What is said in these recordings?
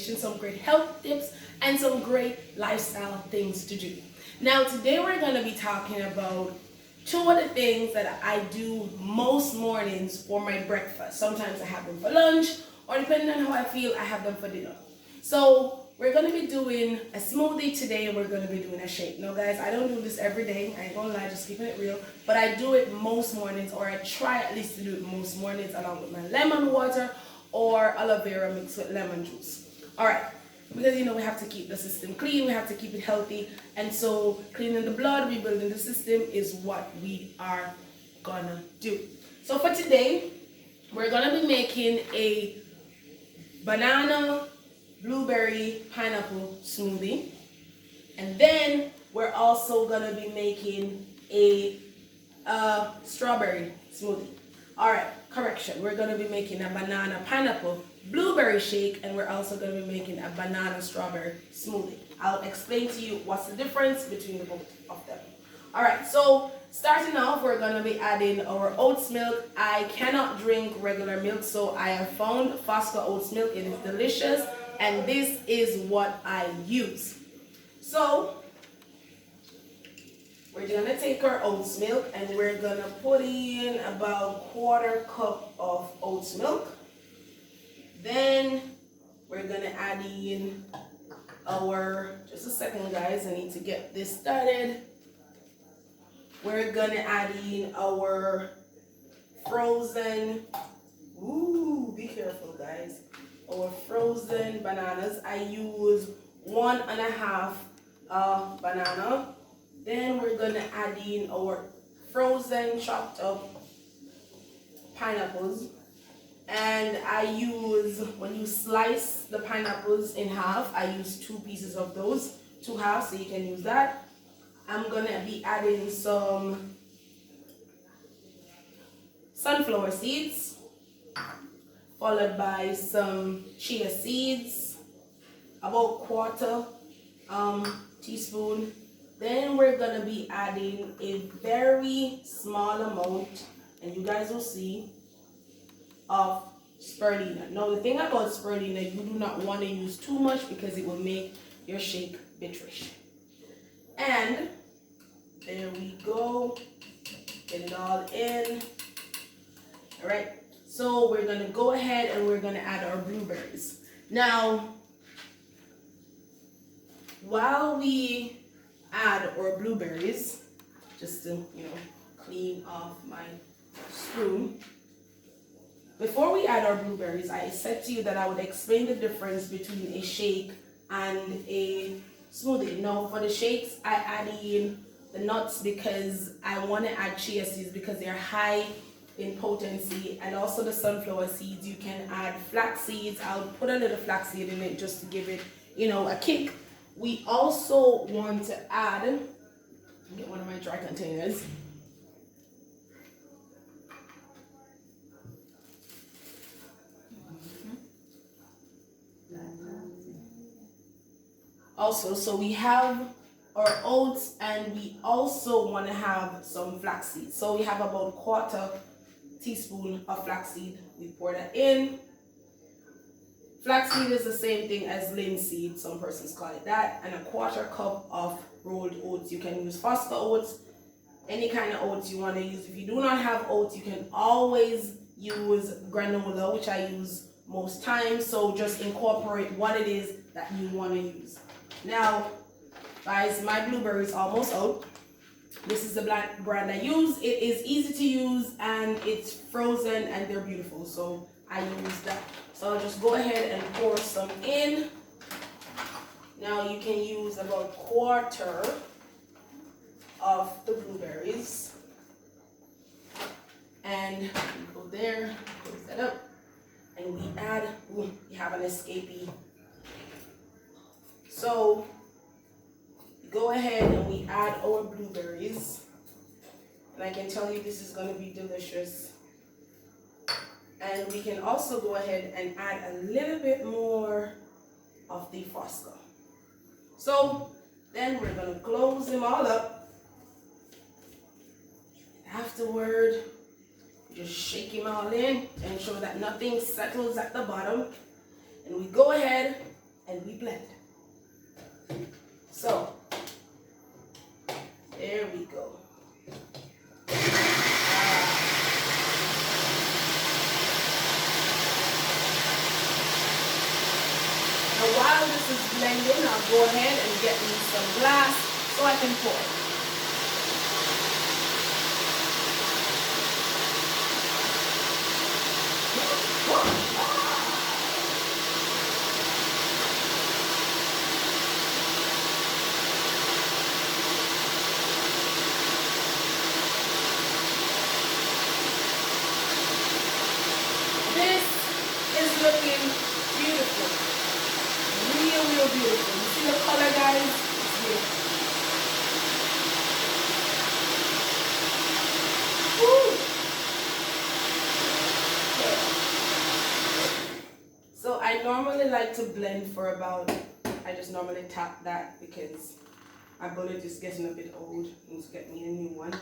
information, some great health tips, and some great lifestyle things to do. Now, today we're going to be talking about two of the things that I do most mornings for my breakfast. Sometimes I have them for lunch, or depending on how I feel, I have them for dinner. So we're going to be doing a smoothie today, and we're going to be doing a shake. Now guys, I don't do this every day, I ain't gonna lie, just keeping it real, but I do it most mornings, or I try at least to do it most mornings, along with my lemon water or aloe vera mixed with lemon juice. Alright, because you know we have to keep the system clean, we have to keep it healthy, and so cleaning the blood, rebuilding the system is what we are gonna do. So for today, we're gonna be making a banana, blueberry, pineapple smoothie, and then we're also gonna be making a strawberry smoothie. All right, correction, we're gonna be making a banana, pineapple, blueberry shake, and we're also gonna be making a banana, strawberry smoothie. I'll explain to you what's the difference between the both of them. All right, so starting off, we're gonna be adding our oats milk. I cannot drink regular milk, so I have found Fosca oats milk. It is delicious, and this is what I use. So we're gonna take our oats milk and we're gonna put in about 1/4 cup of oats milk. Then we're gonna add in our, just a second guys, I need to get this started. We're gonna add in our frozen, ooh, be careful guys, our frozen bananas. I use 1.5 banana. Then we're gonna add in our frozen chopped up pineapples. And I use, when you slice the pineapples in half, I use 2 pieces of those, 2 halves, so you can use that. I'm gonna be adding some sunflower seeds, followed by some chia seeds, about 1/4 teaspoon. Then we're gonna be adding a very small amount, and you guys will see, of spirulina. Now the thing about spirulina, you do not want to use too much because it will make your shake bitterish. And there we go, get it all in. All right, so we're gonna go ahead and we're gonna add our blueberries. Now, while we add our blueberries, just to, you know, clean off my spoon. Before we add our blueberries, I said to you that I would explain the difference between a shake and a smoothie. Now, for the shakes, I add in the nuts because I want to add chia seeds because they're high in potency, and also the sunflower seeds. You can add flax seeds. I'll put a little flax seed in it just to give it, you know, a kick. We also want to add, get one of my dry containers. Also, so we have our oats, and we also want to have some flax seeds. So we have about 1/4 teaspoon of flaxseed. We pour that in. Flaxseed is the same thing as linseed, some persons call it that, and a 1/4 cup of rolled oats. You can use Fosca oats, any kind of oats you want to use. If you do not have oats, you can always use granola, which I use most times. So just incorporate what it is that you want to use. Now, guys, my blueberry is almost out. This is the brand I use. It is easy to use, and it's frozen, and they're beautiful. So I use that. So I'll just go ahead and pour some in. Now you can use about 1/4 of the blueberries. And go there, close that up. And we add, ooh, we have an escapee. So go ahead and we add our blueberries. And I can tell you this is going to be delicious. And we can also go ahead and add a little bit more of the Fosca. So then we're going to close them all up. Afterward, just shake them all in and ensure that nothing settles at the bottom. And we go ahead and we blend. So, there we go. Now while this is blending, I'll go ahead and get me some glass so I can pour. This is looking beautiful. Real beautiful. You see the color, guys? It's beautiful. Woo! Okay. So I normally like to blend for about, I just normally tap that because my bullet is getting a bit old. I need to get me a new one.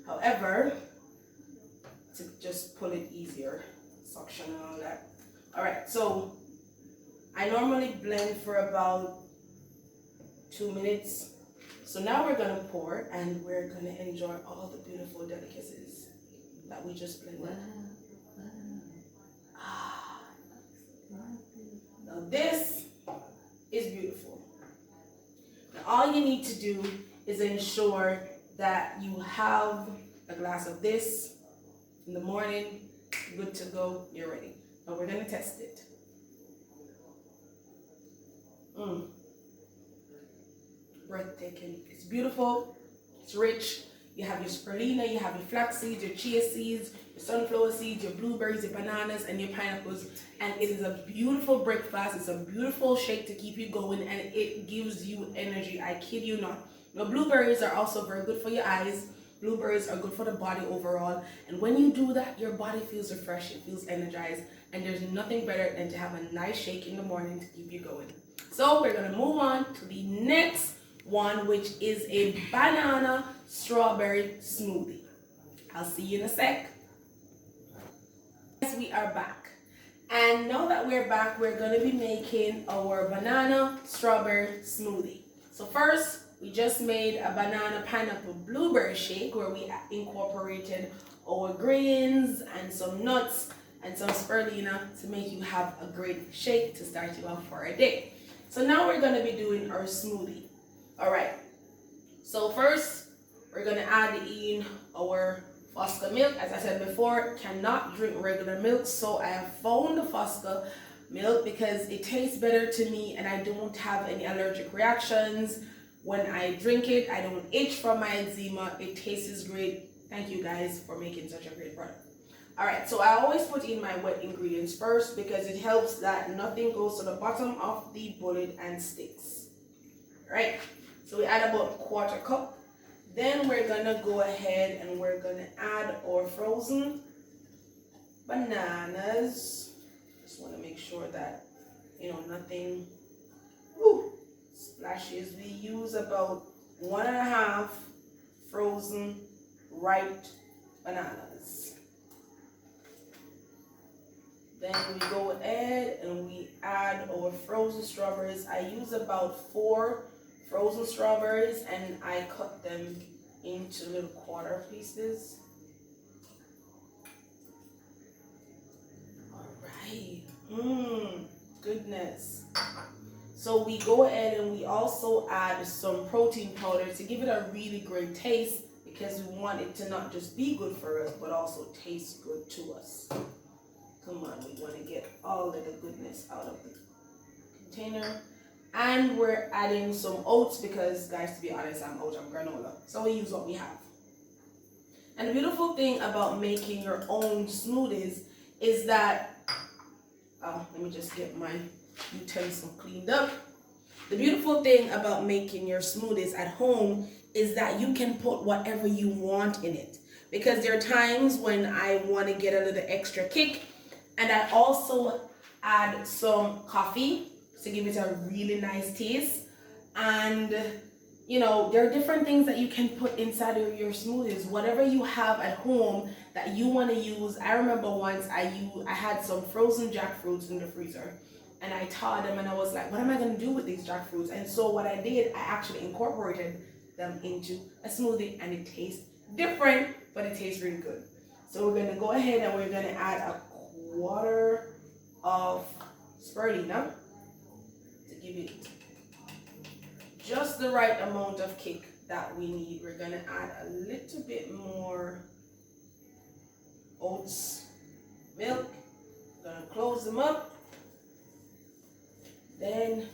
However, to just pull it easier, suction and all that. Alright, so I normally blend for about 2 minutes. So now we're gonna pour and we're gonna enjoy all the beautiful delicacies that we just blended. Now this is beautiful. Now all you need to do is ensure that you have a glass of this in the morning, good to go, you're ready. Now we're gonna test it. Breathtaking. It's beautiful, it's rich. You have your spirulina, you have your flax seeds, your chia seeds, your sunflower seeds, your blueberries, your bananas, and your pineapples. And it is a beautiful breakfast. It's a beautiful shake to keep you going, and it gives you energy. I kid you not. Now, blueberries are also very good for your eyes. Blueberries are good for the body overall. And when you do that, your body feels refreshed, it feels energized. And there's nothing better than to have a nice shake in the morning to keep you going. So we're gonna move on to the next one, which is a banana strawberry smoothie. I'll see you in a sec. Yes, we are back. And now that we're back, we're gonna be making our banana strawberry smoothie. So first, we just made a banana pineapple blueberry shake where we incorporated our grains and some nuts and some spirulina to make you have a great shake to start you off for a day. So now we're gonna be doing our smoothie. All right, so first we're gonna add in our Fosca milk. As I said before, cannot drink regular milk, so I have found the Fosca milk because it tastes better to me and I don't have any allergic reactions. When I drink it, I don't itch from my eczema. It tastes great. Thank you guys for making such a great product. All right, so I always put in my wet ingredients first because it helps that nothing goes to the bottom of the bullet and sticks. All right, so we add about 1/4 cup. Then we're gonna go ahead and we're gonna add our frozen bananas. Just wanna make sure that, nothing splashes. We use about 1.5 frozen ripe bananas. Then we go ahead and we add our frozen strawberries. I use about 4 frozen strawberries and I cut them into little 1/4 pieces. All right. Goodness. So we go ahead and we also add some protein powder to give it a really great taste because we want it to not just be good for us but also taste good to us. Come on, we want to get all of the goodness out of the container. And we're adding some oats because, guys, to be honest, I'm granola. So we use what we have. And the beautiful thing about making your own smoothies is that, let me just get my utensil cleaned up. The beautiful thing about making your smoothies at home is that you can put whatever you want in it. Because there are times when I want to get a little extra kick, and I also add some coffee to give it a really nice taste. And there are different things that you can put inside of your smoothies, whatever you have at home that you want to use. I remember once I had some frozen jackfruits in the freezer, and I taught them, and I was like, what am I going to do with these jackfruits? And so what I did, I actually incorporated them into a smoothie, and it tastes different, but it tastes really good. So we're going to go ahead and we're going to add a quarter of spirulina to give it just the right amount of kick that we need. We're going to add a little bit more oats milk. We're going to close them up. Then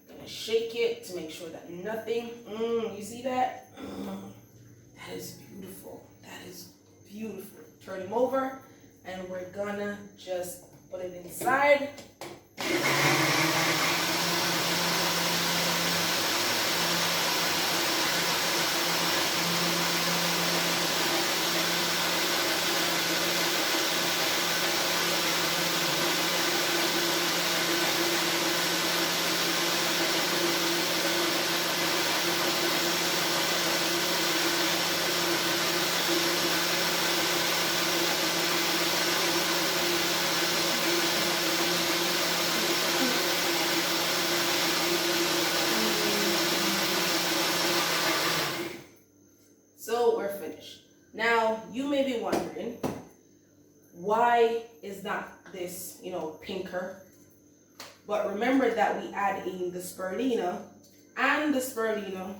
I'm going to shake it to make sure that nothing, you see that? That is beautiful. That is beautiful. Turn them over, and we're gonna just put it inside. So we're finished. Now you may be wondering, why is not this, pinker? But remember that we add in the spirulina, and the spirulina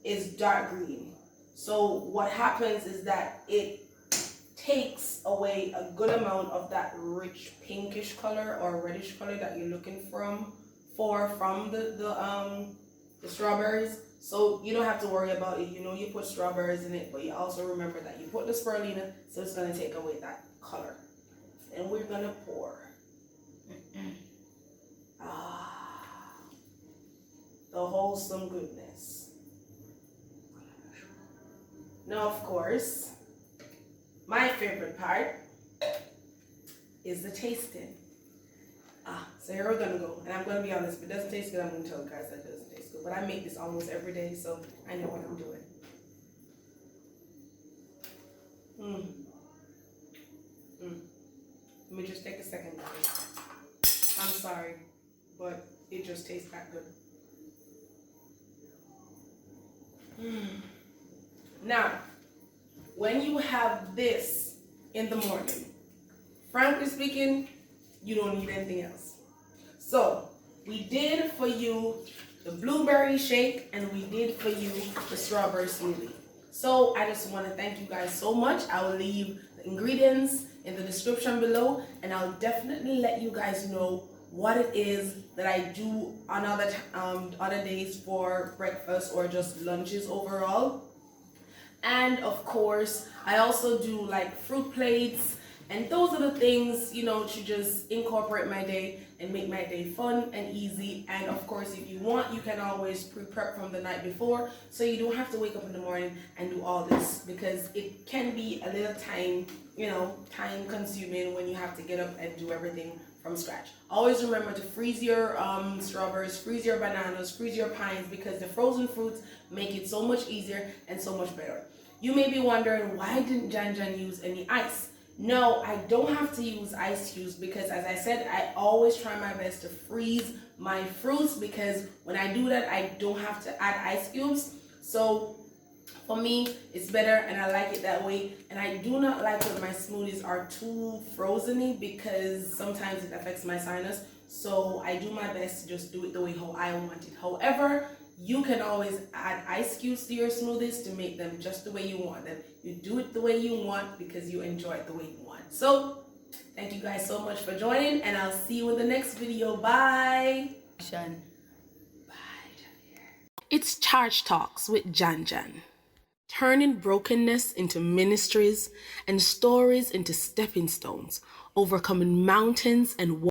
is dark green. So what happens is that it takes away a good amount of that rich pinkish color or reddish color that you're looking from the strawberries. So you don't have to worry about it. You put strawberries in it, but you also remember that you put the spirulina, so it's going to take away that color. And we're going to pour. The wholesome goodness. Now, of course, my favorite part is the tasting. So here we're gonna go, and I'm gonna be honest, if it doesn't taste good, I'm gonna tell you guys that it doesn't taste good. But I make this almost every day, so I know what I'm doing. Let me just take a second, guys. I'm sorry, but it just tastes that good. Now, when you have this in the morning, frankly speaking, you don't need anything else. So we did for you the blueberry shake, and we did for you the strawberry smoothie. So I just want to thank you guys so much. I will leave the ingredients in the description below, and I'll definitely let you guys know what it is that I do on other days for breakfast or just lunches overall. And of course, I also do like fruit plates, and those are the things, to just incorporate my day and make my day fun and easy. And of course, if you want, you can always pre-prep from the night before, so you don't have to wake up in the morning and do all this, because it can be a little time consuming when you have to get up and do everything from scratch. Always remember to freeze your strawberries, freeze your bananas, freeze your pines, because the frozen fruits make it so much easier and so much better. You may be wondering, why didn't Jan use any ice? No, I don't have to use ice cubes, because as I said, I always try my best to freeze my fruits, because when I do that, I don't have to add ice cubes. So for me, it's better, and I like it that way. And I do not like when my smoothies are too frozen-y, because sometimes it affects my sinus. So I do my best to just do it the way how I want it. However, you can always add ice cubes to your smoothies to make them just the way you want them. You do it the way you want because you enjoy it the way you want. So thank you guys so much for joining, and I'll see you in the next video. Bye. It's Charge Talks with Jan. Turning brokenness into ministries and stories into stepping stones, overcoming mountains and